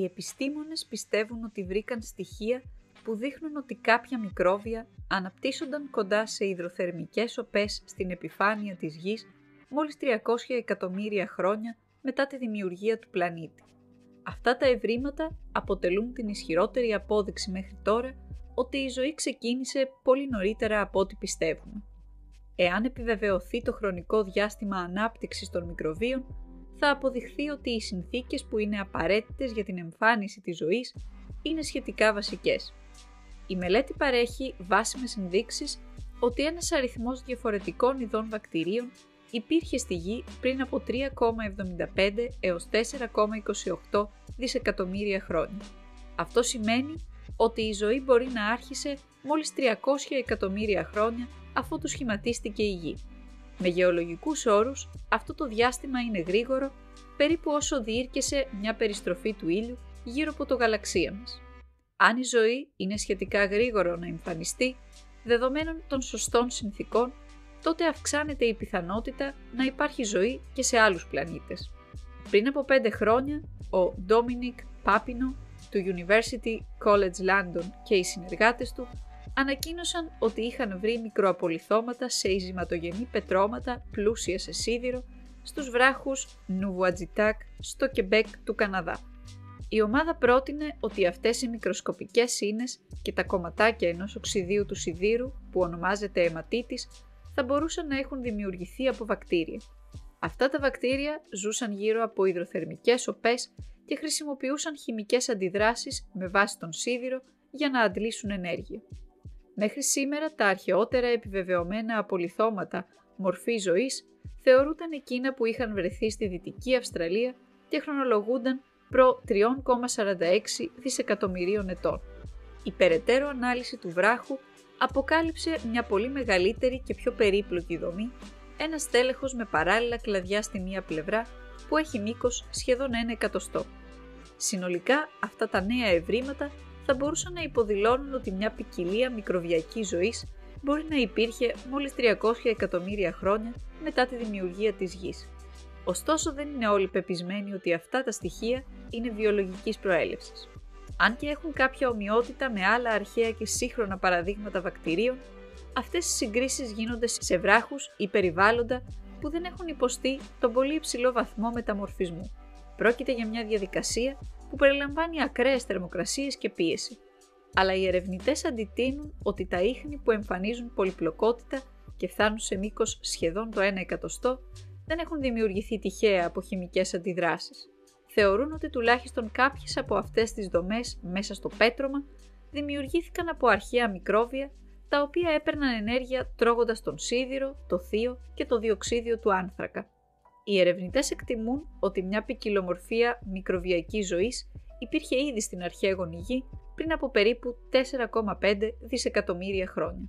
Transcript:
Οι επιστήμονες πιστεύουν ότι βρήκαν στοιχεία που δείχνουν ότι κάποια μικρόβια αναπτύσσονταν κοντά σε υδροθερμικές οπές στην επιφάνεια της Γης μόλις 300 εκατομμύρια χρόνια μετά τη δημιουργία του πλανήτη. Αυτά τα ευρήματα αποτελούν την ισχυρότερη απόδειξη μέχρι τώρα ότι η ζωή ξεκίνησε πολύ νωρίτερα από ό,τι πιστεύουμε. Εάν επιβεβαιωθεί το χρονικό διάστημα ανάπτυξης των μικροβίων, θα αποδειχθεί ότι οι συνθήκες που είναι απαραίτητες για την εμφάνιση της ζωής είναι σχετικά βασικές. Η μελέτη παρέχει βάσιμες ενδείξεις ότι ένας αριθμός διαφορετικών ειδών βακτηρίων υπήρχε στη Γη πριν από 3,75 έως 4,28 δισεκατομμύρια χρόνια. Αυτό σημαίνει ότι η ζωή μπορεί να άρχισε μόλις 300 εκατομμύρια χρόνια αφού του σχηματίστηκε η Γη. Με γεωλογικούς όρους, αυτό το διάστημα είναι γρήγορο, περίπου όσο διήρκεσε μια περιστροφή του ήλιου γύρω από το γαλαξία μας. Αν η ζωή είναι σχετικά γρήγορο να εμφανιστεί, δεδομένων των σωστών συνθηκών, τότε αυξάνεται η πιθανότητα να υπάρχει ζωή και σε άλλους πλανήτες. Πριν από 5 χρόνια, ο Dominic Papineau του University College London και οι συνεργάτες του ανακοίνωσαν ότι είχαν βρει μικροαπολιθώματα σε ειζηματογενή πετρώματα πλούσια σε σίδηρο στους βράχους Νουβουατζιτάκ στο Κεμπέκ του Καναδά. Η ομάδα πρότεινε ότι αυτές οι μικροσκοπικές ίνες και τα κομματάκια ενός οξυδίου του σιδήρου που ονομάζεται αιματίτης θα μπορούσαν να έχουν δημιουργηθεί από βακτήρια. Αυτά τα βακτήρια ζούσαν γύρω από υδροθερμικές οπές και χρησιμοποιούσαν χημικές αντιδράσεις με βάση τον σίδηρο για να αντλήσουν ενέργεια. Μέχρι σήμερα τα αρχαιότερα επιβεβαιωμένα απολιθώματα μορφής ζωής θεωρούνταν εκείνα που είχαν βρεθεί στη Δυτική Αυστραλία και χρονολογούνταν προ 3,46 δισεκατομμυρίων ετών. Η περαιτέρω ανάλυση του βράχου αποκάλυψε μια πολύ μεγαλύτερη και πιο περίπλοκη δομή, ένα στέλεχος με παράλληλα κλαδιά στη μία πλευρά που έχει μήκος σχεδόν 1 εκατοστό. Συνολικά αυτά τα νέα ευρήματα θα μπορούσαν να υποδηλώνουν ότι μια ποικιλία μικροβιακής ζωής μπορεί να υπήρχε μόλις 300 εκατομμύρια χρόνια μετά τη δημιουργία της Γης. Ωστόσο δεν είναι όλοι πεπισμένοι ότι αυτά τα στοιχεία είναι βιολογικής προέλευσης. Αν και έχουν κάποια ομοιότητα με άλλα αρχαία και σύγχρονα παραδείγματα βακτηρίων, αυτές οι συγκρίσεις γίνονται σε βράχους ή περιβάλλοντα που δεν έχουν υποστεί τον πολύ υψηλό βαθμό μεταμορφισμού. Πρόκειται για μια διαδικασία που περιλαμβάνει ακραίες θερμοκρασίες και πίεση. Αλλά οι ερευνητές αντιτείνουν ότι τα ίχνη που εμφανίζουν πολυπλοκότητα και φτάνουν σε μήκος σχεδόν το 1 εκατοστό δεν έχουν δημιουργηθεί τυχαία από χημικές αντιδράσεις. Θεωρούν ότι τουλάχιστον κάποιες από αυτές τις δομές μέσα στο πέτρωμα δημιουργήθηκαν από αρχαία μικρόβια τα οποία έπαιρναν ενέργεια τρώγοντας τον σίδηρο, το θείο και το διοξίδιο του άνθρακα. Οι ερευνητές εκτιμούν ότι μια ποικιλομορφία μικροβιακής ζωής υπήρχε ήδη στην αρχαίγονη Γη πριν από περίπου 4,5 δισεκατομμύρια χρόνια.